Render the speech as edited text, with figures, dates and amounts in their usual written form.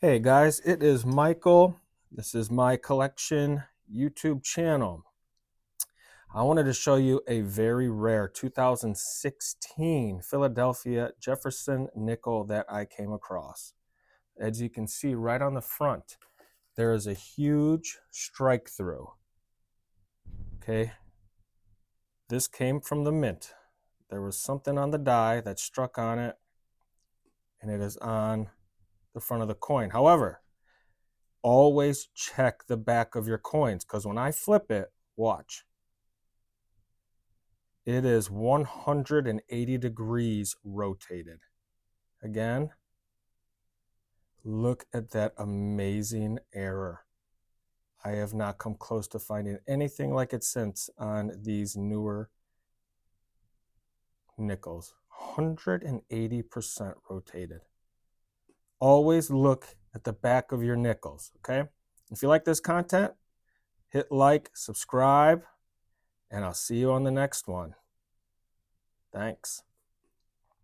Hey guys, it is Michael. This is my collection YouTube channel. I wanted to show you a very rare 2016 Philadelphia Jefferson nickel that I came across. As you can see right on the front, there is a huge strike through. Okay, this came from the mint. There was something on the die that struck on it, and it is on the front of the coin. However, always check the back of your coins, because when I flip it, watch, it is 180 degrees rotated. Again, look at that amazing error. I have not come close to finding anything like it since on these newer nickels. 180% rotated. Always look at the back of your nickels, okay? If you like this content, hit like, subscribe, and I'll see you on the next one. Thanks.